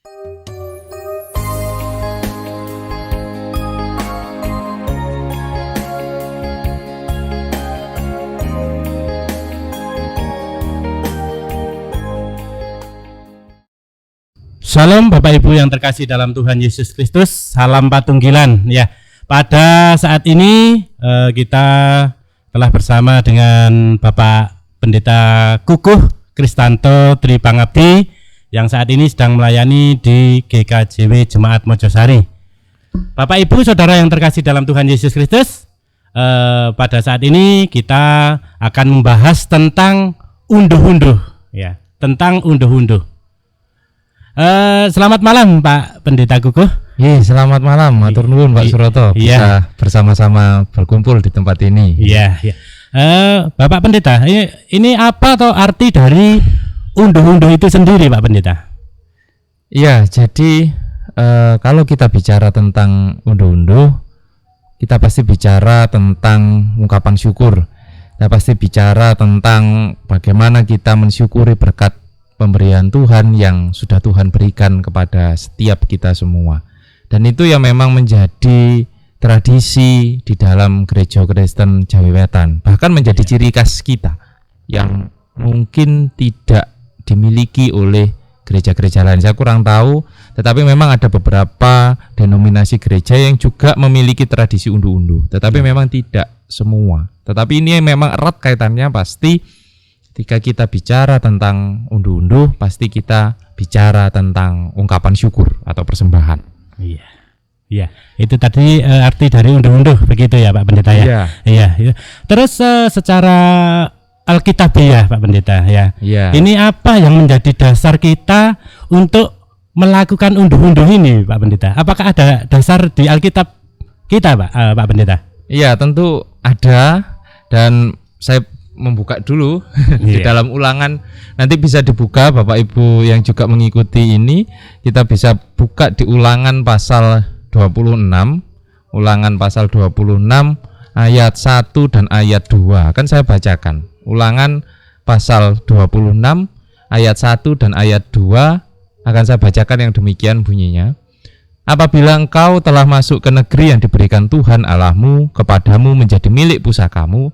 Shalom Bapak Ibu yang terkasih dalam Tuhan Yesus Kristus, salam patunggilan ya. Pada saat ini kita telah bersama dengan Bapak Pendeta Kukuh Kristanto Tripangabdi yang saat ini sedang melayani di GKJW Jemaat Mojosari. Bapak Ibu Saudara yang terkasih dalam Tuhan Yesus Kristus, pada saat ini kita akan membahas tentang unduh-unduh ya, tentang unduh-unduh. Selamat malam Pak Pendeta Kukuh. Iya, selamat malam. Matur nuwun Pak Suroto bisa bersama-sama berkumpul di tempat ini. Iya, iya. Bapak Pendeta, ini apa atau arti dari unduh-unduh itu sendiri Pak Pendeta? Iya, jadi kalau kita bicara tentang unduh-unduh, kita pasti bicara tentang ungkapan syukur. Kita pasti bicara tentang bagaimana kita mensyukuri berkat pemberian Tuhan yang sudah Tuhan berikan kepada setiap kita semua. Dan itu yang memang menjadi tradisi di dalam gereja Kristen Jawi Wetan, bahkan menjadi ciri khas kita yang mungkin tidak dimiliki oleh gereja-gereja lain. Saya kurang tahu, tetapi memang ada beberapa denominasi gereja yang juga memiliki tradisi unduh-unduh, tetapi memang tidak semua. Tetapi ini memang erat kaitannya pasti. Ketika kita bicara tentang unduh-unduh, pasti kita bicara tentang ungkapan syukur atau persembahan. Iya, iya. Itu tadi arti dari unduh-unduh, begitu ya Pak Pendeta ya. Iya. Iya. Iya. Terus secara Alkitabiah Pak Pendeta ya. Iya. Ini apa yang menjadi dasar kita untuk melakukan unduh-unduh ini Pak Pendeta? Apakah ada dasar di Alkitab kita Pak Pendeta? Iya, tentu ada, dan saya membuka dulu di dalam Ulangan, nanti bisa dibuka Bapak Ibu yang juga mengikuti ini, kita bisa buka di Ulangan pasal 26, Ulangan pasal 26 ayat 1 dan ayat 2 akan saya bacakan. Ulangan pasal 26 ayat 1 dan ayat 2 akan saya bacakan yang demikian bunyinya. Apabila engkau telah masuk ke negeri yang diberikan Tuhan Allahmu kepadamu menjadi milik pusakamu,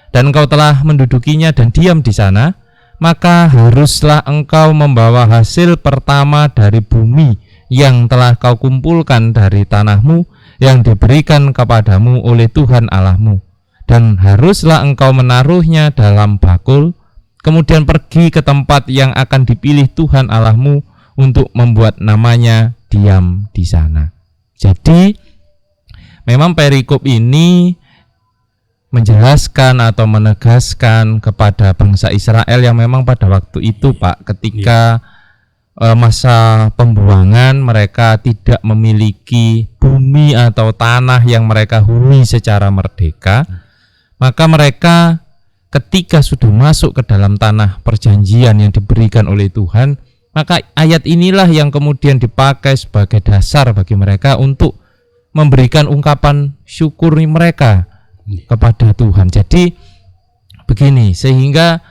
dan engkau telah mendudukinya dan diam di sana, maka haruslah engkau membawa hasil pertama dari bumi yang telah kau kumpulkan dari tanahmu yang diberikan kepadamu oleh Tuhan Allahmu, dan haruslah engkau menaruhnya dalam bakul, kemudian pergi ke tempat yang akan dipilih Tuhan Allahmu untuk membuat namanya diam di sana. Jadi memang perikop ini menjelaskan atau menegaskan kepada bangsa Israel yang memang pada waktu itu Pak, ketika masa pembuangan mereka tidak memiliki bumi atau tanah yang mereka huni secara merdeka, maka mereka ketika sudah masuk ke dalam tanah perjanjian yang diberikan oleh Tuhan, maka ayat inilah yang kemudian dipakai sebagai dasar bagi mereka untuk memberikan ungkapan syukur mereka kepada Tuhan. Jadi begini, sehingga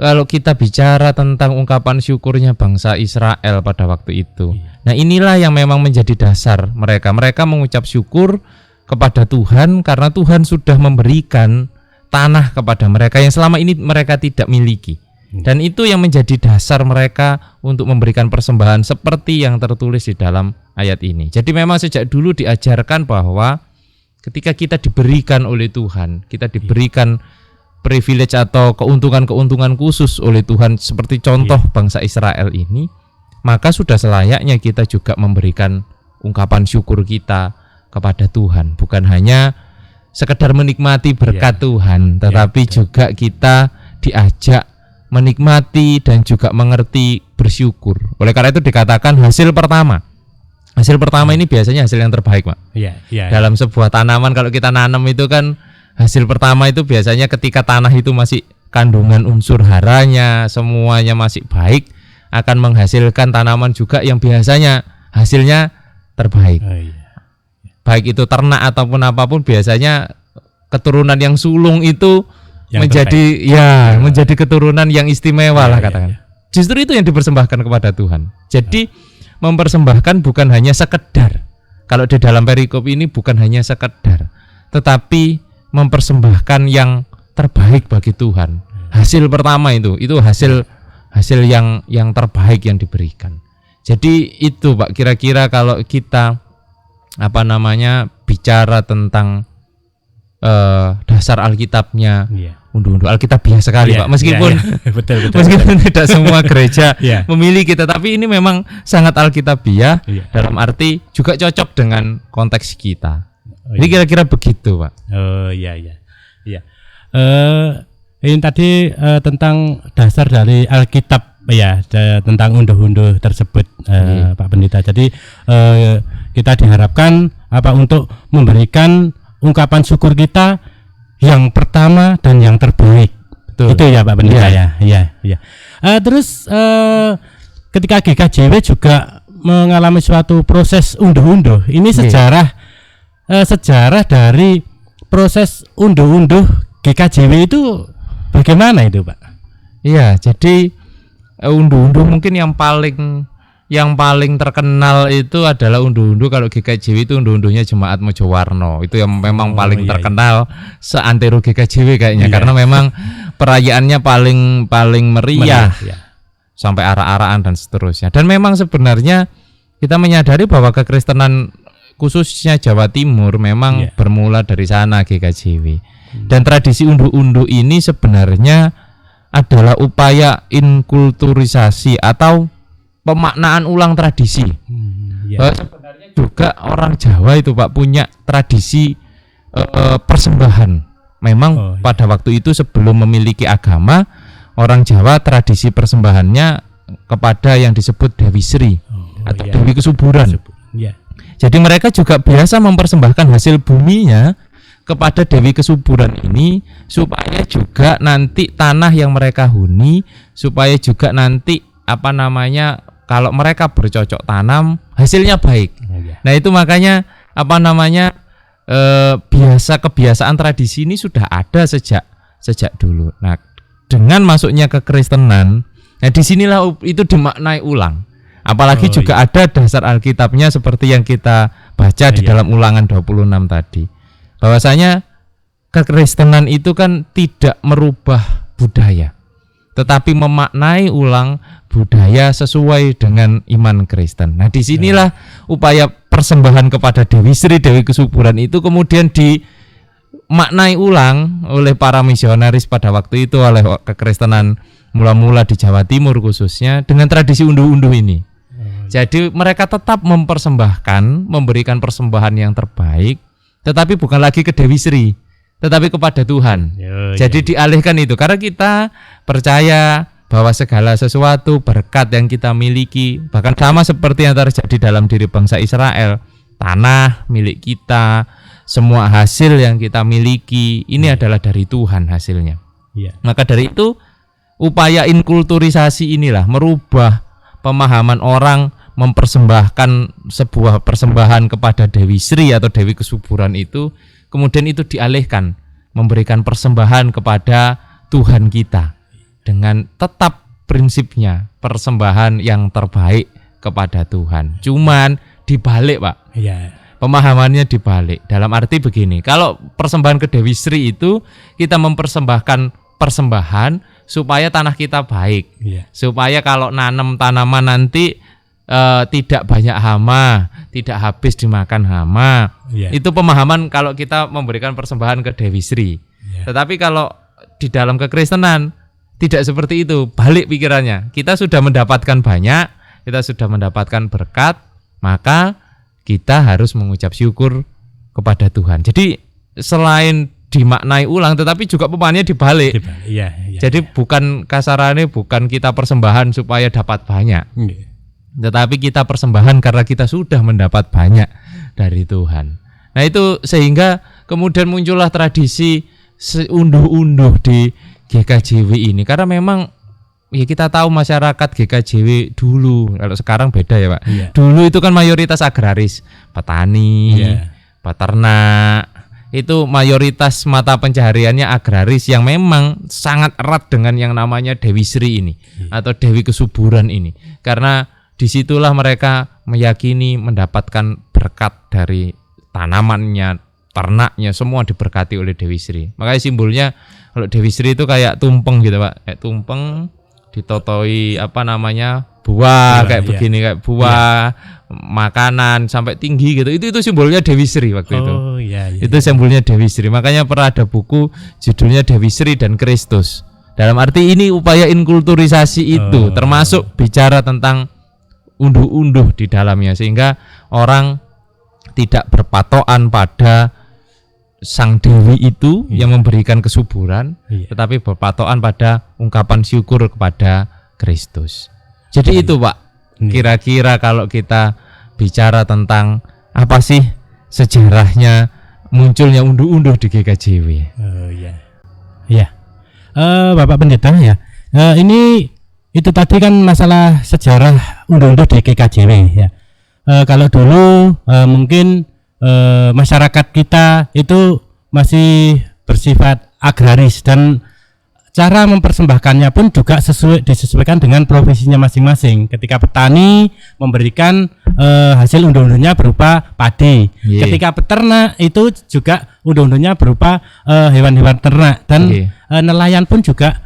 kalau kita bicara tentang ungkapan syukurnya bangsa Israel pada waktu itu, nah inilah yang memang menjadi dasar mereka. Mereka mengucap syukur kepada Tuhan karena Tuhan sudah memberikan tanah kepada mereka yang selama ini mereka tidak miliki. Dan itu yang menjadi dasar mereka untuk memberikan persembahan seperti yang tertulis di dalam ayat ini. Jadi memang sejak dulu diajarkan bahwa ketika kita diberikan oleh Tuhan, kita diberikan privilege atau keuntungan-keuntungan khusus oleh Tuhan seperti contoh bangsa Israel ini, maka sudah selayaknya kita juga memberikan ungkapan syukur kita kepada Tuhan. Bukan hanya sekedar menikmati berkat Tuhan, tetapi juga kita diajak menikmati dan juga mengerti bersyukur. Oleh karena itu dikatakan hasil pertama. Hasil pertama ini biasanya hasil yang terbaik, Pak. Dalam sebuah tanaman kalau kita nanam itu kan hasil pertama itu biasanya ketika tanah itu masih kandungan unsur haranya, semuanya masih baik, akan menghasilkan tanaman juga yang biasanya hasilnya terbaik. Baik itu ternak ataupun apapun, biasanya keturunan yang sulung itu yang menjadi keturunan yang istimewa lah katakan. Justru itu yang dipersembahkan kepada Tuhan. Jadi mempersembahkan bukan hanya sekedar. Kalau di dalam perikop ini bukan hanya sekedar, tetapi mempersembahkan yang terbaik bagi Tuhan. Hasil pertama itu hasil yang terbaik yang diberikan. Jadi itu Pak, kira-kira kalau kita bicara tentang dasar Alkitabnya, unduh-unduh Alkitabiah sekali Pak, meskipun betul. Meskipun tidak semua gereja memiliki, tetapi ini memang sangat Alkitabiah, dalam arti juga cocok dengan konteks kita. Ini kira-kira begitu Pak. Oh iya. Ini tadi tentang dasar dari Alkitab tentang unduh-unduh tersebut Pak Pendeta. Jadi kita diharapkan untuk memberikan ungkapan syukur kita yang pertama dan yang terbaik. Betul. Itu ya Pak Pendeta ya. Iya. Terus ketika GKJW juga mengalami suatu proses unduh-unduh. Ini sejarah dari proses unduh-unduh GKJW itu bagaimana itu Pak? Iya, jadi unduh-unduh mungkin yang paling terkenal itu adalah unduh-unduh kalau GKJW itu unduh-unduhnya Jemaat Mojowarno. Itu yang memang paling terkenal seantero GKJW kayaknya, karena memang perayaannya paling meriah. Sampai arak-arakan dan seterusnya. Dan memang sebenarnya kita menyadari bahwa kekristenan khususnya Jawa Timur memang bermula dari sana GKJW. Dan tradisi unduh-unduh ini sebenarnya adalah upaya inkulturisasi atau pemaknaan ulang tradisi. Sebenarnya juga orang Jawa itu Pak punya tradisi persembahan. Memang pada waktu itu sebelum memiliki agama, orang Jawa tradisi persembahannya kepada yang disebut Dewi Sri atau Dewi Kesuburan. Jadi mereka juga biasa mempersembahkan hasil buminya kepada Dewi Kesuburan ini, supaya juga nanti tanah yang mereka huni, supaya juga nanti kalau mereka bercocok tanam hasilnya baik. Nah itu makanya kebiasaan tradisi ini sudah ada sejak dulu. Nah dengan masuknya ke Kristenan, nah disinilah itu dimaknai ulang. Apalagi juga ada dasar Alkitabnya seperti yang kita baca di dalam Ulangan 26 tadi. Bahwasanya kekristenan itu kan tidak merubah budaya, tetapi memaknai ulang budaya sesuai dengan iman Kristen. Nah, disinilah upaya persembahan kepada Dewi Sri, Dewi Kesuburan itu kemudian dimaknai ulang oleh para misionaris pada waktu itu, oleh kekristenan mula-mula di Jawa Timur khususnya dengan tradisi unduh-unduh ini. Jadi mereka tetap memberikan persembahan yang terbaik, tetapi bukan lagi ke Dewi Sri, tetapi kepada Tuhan. Jadi dialihkan itu, karena kita percaya bahwa segala sesuatu berkat yang kita miliki, bahkan sama seperti yang terjadi dalam diri bangsa Israel, tanah milik kita, semua hasil yang kita miliki ini adalah dari Tuhan hasilnya. Maka dari itu upaya inkulturisasi inilah merubah pemahaman orang, mempersembahkan sebuah persembahan kepada Dewi Sri atau Dewi Kesuburan itu, kemudian itu dialihkan memberikan persembahan kepada Tuhan kita dengan tetap prinsipnya persembahan yang terbaik kepada Tuhan. Cuman dibalik Pak, pemahamannya dibalik. Dalam arti begini, kalau persembahan ke Dewi Sri itu kita mempersembahkan persembahan supaya tanah kita baik, supaya kalau nanam tanaman nanti tidak banyak hama, tidak habis dimakan hama. Itu pemahaman kalau kita memberikan persembahan ke Dewi Sri. Tetapi kalau di dalam kekristenan tidak seperti itu, balik pikirannya. Kita sudah mendapatkan banyak, kita sudah mendapatkan berkat, maka kita harus mengucap syukur kepada Tuhan. Jadi selain dimaknai ulang, tetapi juga pemahamannya dibalik. Jadi bukan kasarannya, bukan kita persembahan supaya dapat banyak, tetapi kita persembahan karena kita sudah mendapat banyak dari Tuhan. Nah itu sehingga kemudian muncullah tradisi unduh-unduh di GKJW ini, karena memang kita tahu masyarakat GKJW dulu, kalau sekarang beda ya Pak. Dulu itu kan mayoritas agraris, petani, peternak. Itu mayoritas mata pencahariannya agraris yang memang sangat erat dengan yang namanya Dewi Sri ini atau Dewi Kesuburan ini. Karena disitulah mereka meyakini mendapatkan berkat dari tanamannya, ternaknya, semua diberkati oleh Dewi Sri. Makanya simbolnya kalau Dewi Sri itu kayak tumpeng gitu Pak, kayak tumpeng ditotoi buah kayak begini, kayak buah, makanan sampai tinggi gitu. Itu simbolnya Dewi Sri waktu itu. Itu simbolnya Dewi Sri. Makanya pernah ada buku judulnya Dewi Sri dan Kristus. Dalam arti ini upaya inkulturisasi itu termasuk bicara tentang unduh-unduh di dalamnya, sehingga orang tidak berpatokan pada sang dewi itu yang memberikan kesuburan, tetapi berpatokan pada ungkapan syukur kepada Kristus. Jadi itu Pak, kira-kira kalau kita bicara tentang apa sih sejarahnya munculnya unduh-unduh di GKJW. Bapak Pendeta ya, ini itu tadi kan masalah sejarah unduh-unduh di GKJW ya. Kalau dulu mungkin masyarakat kita itu masih bersifat agraris, dan cara mempersembahkannya pun juga disesuaikan dengan profesinya masing-masing. Ketika petani memberikan hasil unduh-unduhnya berupa padi, ketika peternak itu juga unduh-unduhnya berupa hewan-hewan ternak, dan nelayan pun juga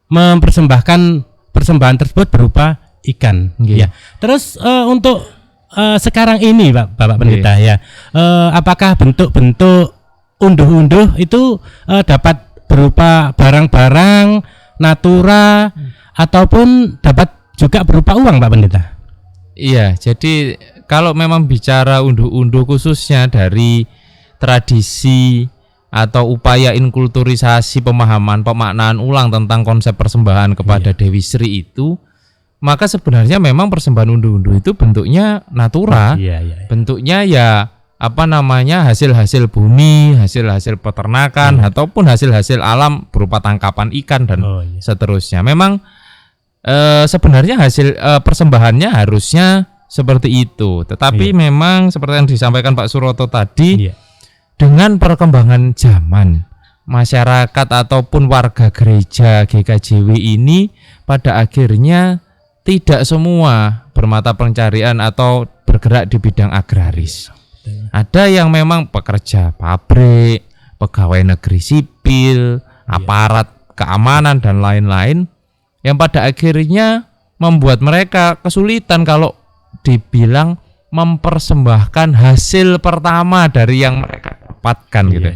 mempersembahkan persembahan tersebut berupa ikan. Ya. Terus untuk sekarang ini Bapak Pendeta ya, apakah bentuk-bentuk unduh-unduh itu dapat berupa barang-barang natura ataupun dapat juga berupa uang Pak Pendeta? Iya, jadi kalau memang bicara unduh-unduh khususnya dari tradisi atau upaya inkulturisasi pemaknaan ulang tentang konsep persembahan kepada Dewi Sri itu, maka sebenarnya memang persembahan unduh-unduh itu bentuknya natura, bentuknya ya hasil-hasil bumi, hasil-hasil peternakan, ataupun hasil-hasil alam berupa tangkapan ikan dan seterusnya. Memang sebenarnya hasil persembahannya harusnya seperti itu, tetapi memang seperti yang disampaikan Pak Suroto tadi, dengan perkembangan zaman, masyarakat ataupun warga gereja GKJW ini pada akhirnya tidak semua bermata pencarian atau bergerak di bidang agraris. Ada yang memang pekerja pabrik, pegawai negeri sipil, aparat keamanan dan lain-lain, yang pada akhirnya membuat mereka kesulitan kalau dibilang mempersembahkan hasil pertama dari yang mereka dapatkan gitu.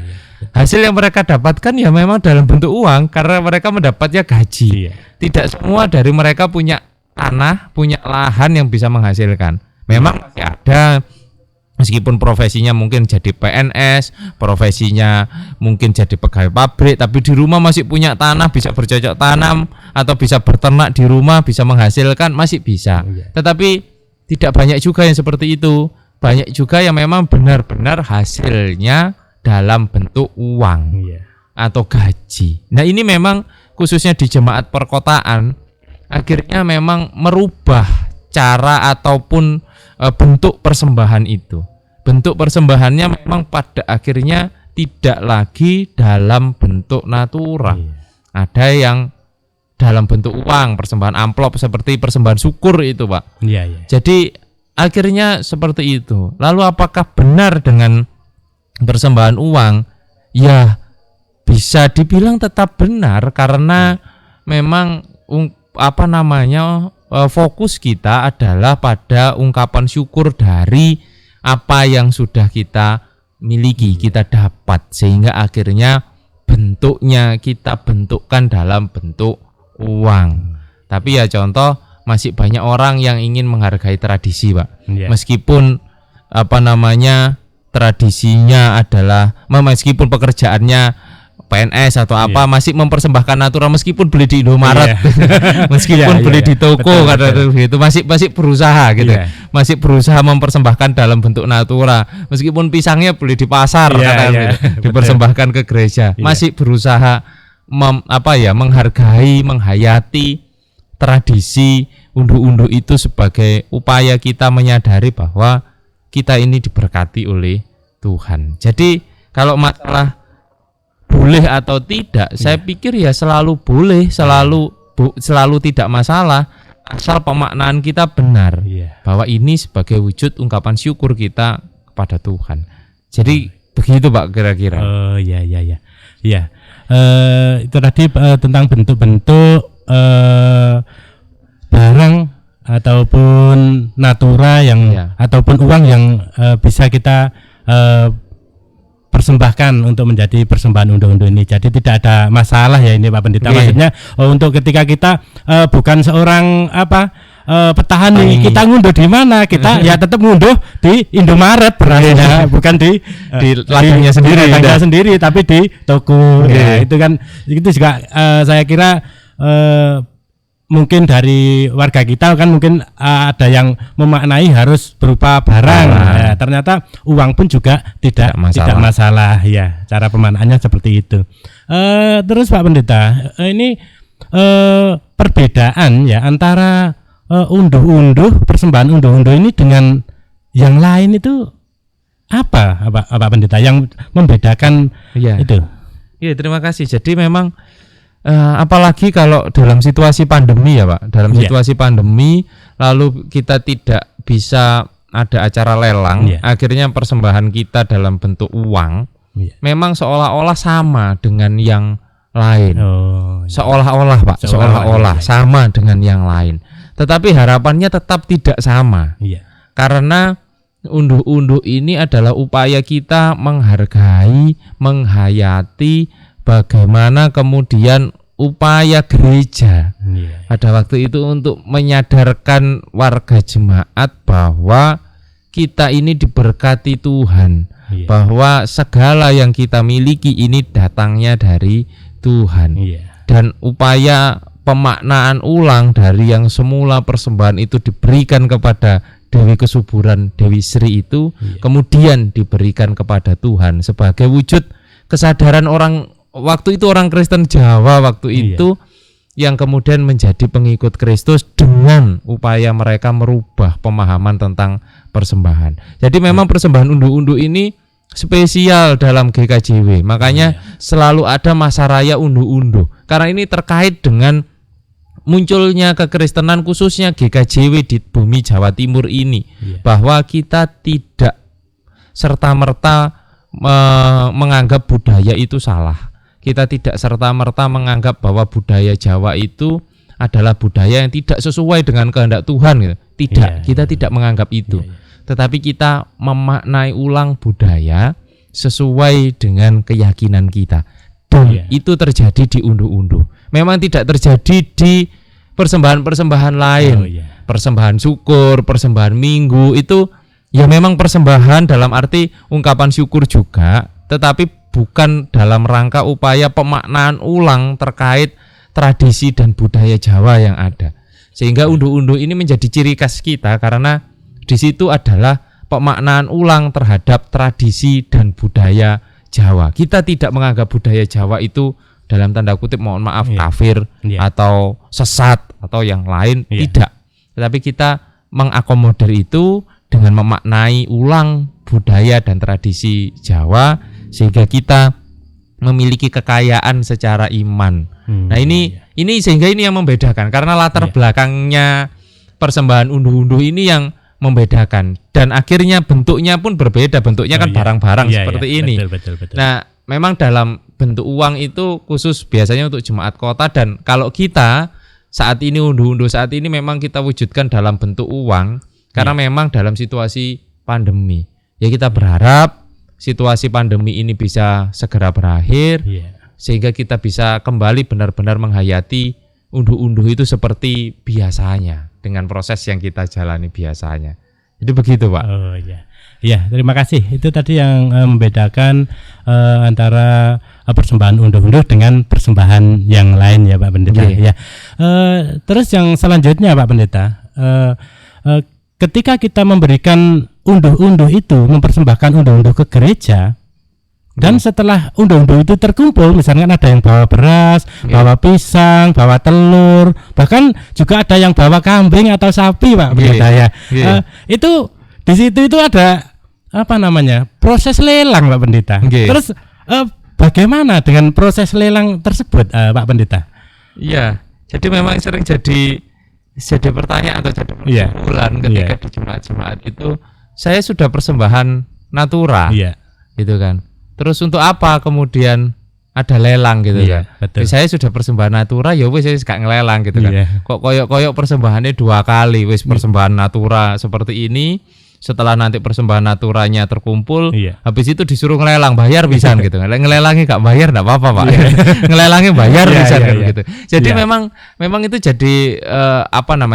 Hasil yang mereka dapatkan ya memang dalam bentuk uang karena mereka mendapatnya gaji. Tidak semua dari mereka punya tanah, punya lahan yang bisa menghasilkan. Memang masih ada, meskipun profesinya mungkin jadi PNS, profesinya mungkin jadi pegawai pabrik, tapi di rumah masih punya tanah, bisa bercocok tanam atau bisa berternak di rumah, bisa menghasilkan, masih bisa. Tetapi tidak banyak juga yang seperti itu. Banyak juga yang memang benar-benar hasilnya dalam bentuk uang atau gaji. Nah ini memang khususnya di jemaat perkotaan akhirnya memang merubah cara ataupun bentuk persembahan itu. Bentuk persembahannya memang pada akhirnya tidak lagi dalam bentuk natura. Ada yang dalam bentuk uang, persembahan amplop seperti persembahan syukur itu Pak. Jadi akhirnya seperti itu. Lalu apakah benar dengan persembahan uang? Ya bisa dibilang tetap benar karena memang fokus kita adalah pada ungkapan syukur dari apa yang sudah kita miliki, kita dapat, sehingga akhirnya bentuknya kita bentukkan dalam bentuk uang. Tapi ya contoh, masih banyak orang yang ingin menghargai tradisi Pak. Meskipun tradisinya adalah, meskipun pekerjaannya PNS atau masih mempersembahkan natura, meskipun beli di Indomaret, meskipun beli di toko, gitu, masih berusaha gitu, masih berusaha mempersembahkan dalam bentuk natura, meskipun pisangnya beli di pasar, dipersembahkan ke gereja, masih berusaha menghargai, menghayati tradisi unduh-unduh itu sebagai upaya kita menyadari bahwa kita ini diberkati oleh Tuhan. Jadi kalau masalah boleh atau tidak, saya pikir ya selalu boleh, selalu tidak masalah. asal pemaknaan kita benar Iya. bahwa ini sebagai wujud ungkapan syukur kita kepada Tuhan. Jadi begitu Pak kira-kira. Oh iya. Iya. Itu tadi tentang bentuk-bentuk barang ataupun natura yang Iya. ataupun uang yang bisa kita persembahkan untuk menjadi persembahan unduh-unduh ini. Jadi tidak ada masalah ya ini Pak Pendeta. Oke. Maksudnya untuk ketika kita bukan seorang petani, kita ngunduh di mana? Kita ya tetap ngunduh di Indomaret berasnya, bukan di ladangnya sendiri, ladangnya udah. sendiri, tapi di toko. Oke. Ya, itu kan itu juga saya kira mungkin dari warga kita kan mungkin ada yang memaknai harus berupa barang. Ya, ternyata uang pun juga tidak masalah. Ya, cara pemaknaannya seperti itu. Terus Pak Pendeta, ini perbedaan ya antara unduh-unduh, persembahan unduh-unduh ini dengan yang lain itu apa Pendeta yang membedakan itu? Iya, terima kasih. Jadi memang apalagi kalau dalam situasi pandemi ya Pak, dalam situasi pandemi lalu kita tidak bisa ada acara lelang, akhirnya persembahan kita dalam bentuk uang memang seolah-olah sama dengan yang lain. Seolah-olah Pak, seolah-olah sama dengan yang lain. Tetapi harapannya tetap tidak sama. Karena unduh-unduh ini adalah upaya kita menghargai, menghayati bagaimana kemudian upaya gereja pada waktu itu untuk menyadarkan warga jemaat bahwa kita ini diberkati Tuhan, bahwa segala yang kita miliki ini datangnya dari Tuhan. Dan upaya pemaknaan ulang dari yang semula persembahan itu diberikan kepada Dewi Kesuburan, Dewi Sri itu kemudian diberikan kepada Tuhan sebagai wujud kesadaran orang waktu itu, orang Kristen Jawa waktu itu yang kemudian menjadi pengikut Kristus dengan upaya mereka merubah pemahaman tentang persembahan. Jadi memang persembahan unduh-unduh ini spesial dalam GKJW. Makanya selalu ada masa raya unduh-unduh. Karena ini terkait dengan munculnya kekristenan khususnya GKJW di bumi Jawa Timur ini, bahwa kita tidak serta-merta menganggap budaya itu salah. Kita tidak serta-merta menganggap bahwa budaya Jawa itu adalah budaya yang tidak sesuai dengan kehendak Tuhan. Tidak, kita tidak menganggap itu. Tetapi kita memaknai ulang budaya sesuai dengan keyakinan kita. Dan itu terjadi di unduh-unduh. Memang tidak terjadi di persembahan-persembahan lain. Persembahan syukur, persembahan minggu itu ya memang persembahan dalam arti ungkapan syukur juga, tetapi bukan dalam rangka upaya pemaknaan ulang terkait tradisi dan budaya Jawa yang ada. Sehingga unduh-unduh ini menjadi ciri khas kita karena di situ adalah pemaknaan ulang terhadap tradisi dan budaya Jawa. Kita tidak menganggap budaya Jawa itu dalam tanda kutip mohon maaf kafir atau sesat atau yang lain, tidak. Tetapi kita mengakomodir itu dengan memaknai ulang budaya dan tradisi Jawa sehingga kita memiliki kekayaan secara iman. Nah ini sehingga ini yang membedakan karena latar belakangnya persembahan unduh-unduh ini yang membedakan dan akhirnya bentuknya pun berbeda, bentuknya kan barang-barang seperti ini. Betul. Nah memang dalam bentuk uang itu khusus biasanya untuk jemaat kota, dan kalau kita saat ini unduh-unduh saat ini memang kita wujudkan dalam bentuk uang karena memang dalam situasi pandemi. Ya kita berharap situasi pandemi ini bisa segera berakhir sehingga kita bisa kembali benar-benar menghayati unduh-unduh itu seperti biasanya dengan proses yang kita jalani biasanya. Jadi begitu Pak. Ya, terima kasih. Itu tadi yang membedakan antara persembahan unduh-unduh dengan persembahan yang lain ya Pak Pendeta. Terus yang selanjutnya Pak Pendeta, ketika kita memberikan unduh-unduh itu, mempersembahkan unduh-unduh ke gereja, dan setelah unduh-unduh itu terkumpul, misalkan ada yang bawa beras, bawa pisang, bawa telur, bahkan juga ada yang bawa kambing atau sapi Pak Pendeta ya. Itu di situ itu ada proses lelang Pak Pendeta. Terus bagaimana dengan proses lelang tersebut Pak Pendeta? Iya, jadi memang sering jadi jadi pertanyaan atau jadi Iya. pergumulan ketika Iya. di jemaat-jemaat itu saya sudah persembahan natura, Iya. gitu kan. Terus untuk apa kemudian ada lelang gitu Iya, kan? betul. Saya sudah persembahan natura, ya wis saya gak ngelelang gitu kan. Iya. Kok koyok persembahannya 2 kali, wis persembahan natura seperti ini. Setelah nanti persembahan naturanya terkumpul, Iya. habis itu disuruh ngelelang, bayar pisan gitu. Ngelelangi gak bayar enggak apa-apa, Pak. Ngelelangi bayar Iya, pisan iya, kan iya. gitu. Jadi Iya. memang itu jadi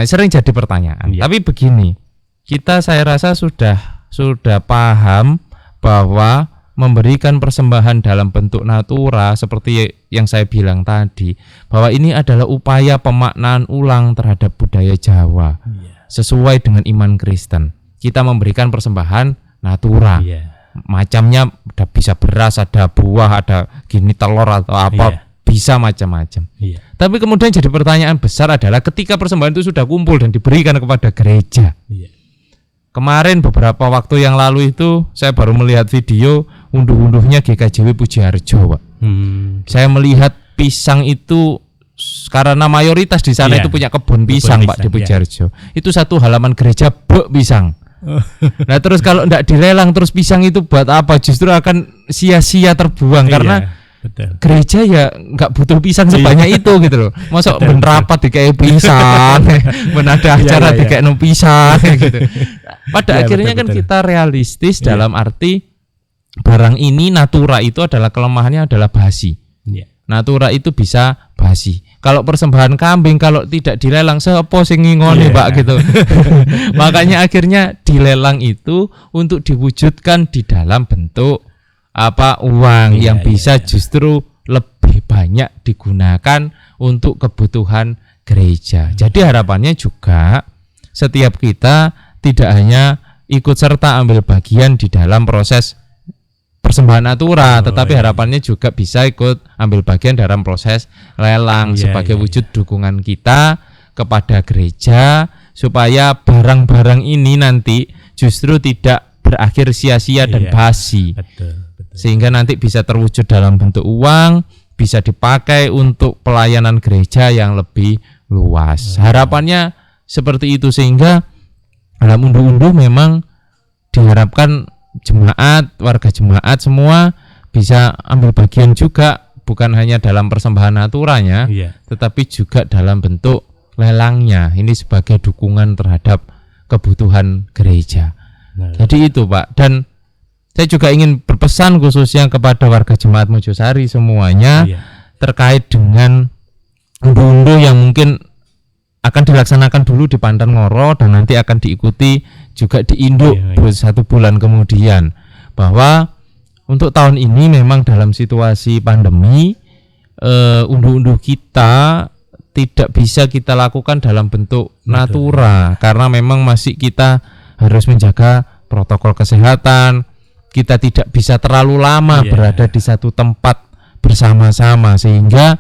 sering jadi pertanyaan. Iya. Tapi begini, saya rasa sudah paham bahwa memberikan persembahan dalam bentuk natura seperti yang saya bilang tadi, bahwa ini adalah upaya pemaknaan ulang terhadap budaya Jawa sesuai dengan iman Kristen. Kita memberikan persembahan natura, Iya. macamnya udah bisa beras, ada buah, ada gini telur atau apa, Iya. bisa macam-macam. Iya. Tapi kemudian jadi pertanyaan besar adalah ketika persembahan itu sudah kumpul dan diberikan kepada gereja. Iya. Kemarin beberapa waktu yang lalu itu saya baru melihat video unduh-unduhnya GKJW Pujiharjo, Pak. Saya melihat pisang itu karena mayoritas di sana Iya. itu punya kebun pisang, Pak, pisang, di Pujiharjo. Itu satu halaman gereja pisang. Nah, terus kalau enggak dilelang terus pisang itu buat apa? Justru akan sia-sia terbuang karena Iya, betul. gereja ya nggak butuh pisang sebanyak itu gitu loh. Masuk Betul, ben rapat dikayak pisang, ben ada acara Iya, iya. dikayak pisang gitu. Pada Iya, akhirnya betul, kan betul. kita realistis Iya. dalam arti barang ini natura itu adalah kelemahannya adalah basi. Iya. Natura itu bisa basi. Kalau persembahan kambing kalau tidak dilelang sepo sing ngingoni, Iya. Pak gitu. Makanya akhirnya dilelang itu untuk diwujudkan di dalam bentuk uang Iya, yang bisa iya. justru lebih banyak digunakan untuk kebutuhan gereja. Jadi harapannya juga setiap kita tidak hanya ikut serta ambil bagian di dalam proses persembahan natura, tetapi harapannya juga bisa ikut ambil bagian dalam proses lelang Iya, sebagai iya, wujud dukungan kita kepada gereja supaya barang-barang ini nanti justru tidak berakhir sia-sia dan Iya. basi, Betul. sehingga nanti bisa terwujud dalam bentuk uang, bisa dipakai untuk pelayanan gereja yang lebih luas. Harapannya seperti itu, sehingga dalam unduh-unduh memang diharapkan jemaat, warga jemaat semua bisa ambil bagian juga, bukan hanya dalam persembahan naturanya, Iya. tetapi juga dalam bentuk lelangnya. Ini sebagai dukungan terhadap kebutuhan gereja. Nah, Jadi itu, Pak. Dan saya juga ingin berpesan khususnya kepada warga jemaat Mojosari semuanya iya. terkait dengan unduh-unduh yang mungkin akan dilaksanakan dulu di Pandan Ngoro dan nanti akan diikuti juga di Induk Iya, iya. 1 bulan kemudian, bahwa untuk tahun ini memang dalam situasi pandemi unduh-unduh kita tidak bisa kita lakukan dalam bentuk natura karena memang masih kita harus menjaga protokol kesehatan. Kita tidak bisa terlalu lama Iya. berada di satu tempat bersama-sama, sehingga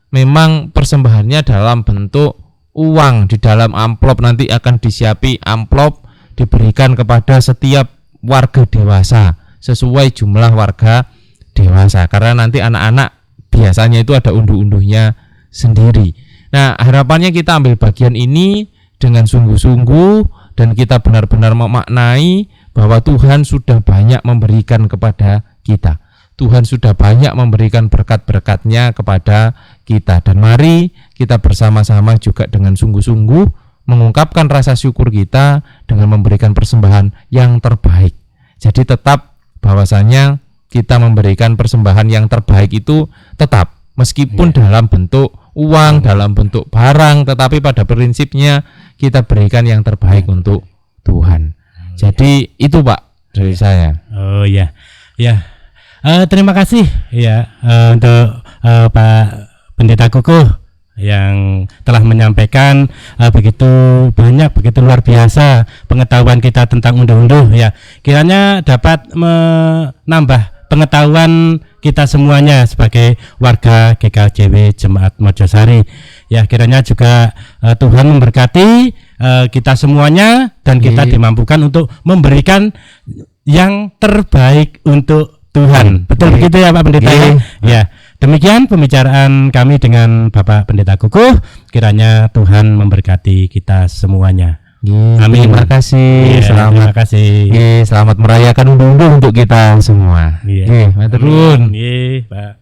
memang persembahannya dalam bentuk uang di dalam amplop. Nanti akan disiapi amplop diberikan kepada setiap warga dewasa sesuai jumlah warga dewasa, karena nanti anak-anak biasanya itu ada unduh-unduhnya sendiri. Nah, harapannya kita ambil bagian ini dengan sungguh-sungguh dan kita benar-benar memaknai bahwa Tuhan sudah banyak memberikan kepada kita. Tuhan sudah banyak memberikan berkat-berkat-Nya kepada kita, dan mari kita bersama-sama juga dengan sungguh-sungguh mengungkapkan rasa syukur kita dengan memberikan persembahan yang terbaik. Jadi tetap bahwasanya kita memberikan persembahan yang terbaik itu tetap, meskipun dalam bentuk uang, dalam bentuk barang, tetapi pada prinsipnya kita berikan yang terbaik untuk Tuhan. Jadi itu, Pak, dari saya. Oh ya, ya. Terima kasih ya untuk Pak Pendeta Kukuh yang telah menyampaikan begitu banyak, begitu luar biasa pengetahuan kita tentang unduh-unduh ya. Kiranya dapat menambah pengetahuan kita semuanya sebagai warga GKJW Jemaat Mojosari. Ya, kiranya juga Tuhan memberkati kita semuanya dan kita dimampukan untuk memberikan yang terbaik untuk Tuhan. Betul begitu ya Pak Pendeta ya? Ya. Demikian pembicaraan kami dengan Bapak Pendeta Kukuh. Kiranya Tuhan memberkati kita semuanya. Amin. Terima kasih. Terima kasih. Selamat merayakan undur-undur untuk kita semua. Matur nuwun. Pak.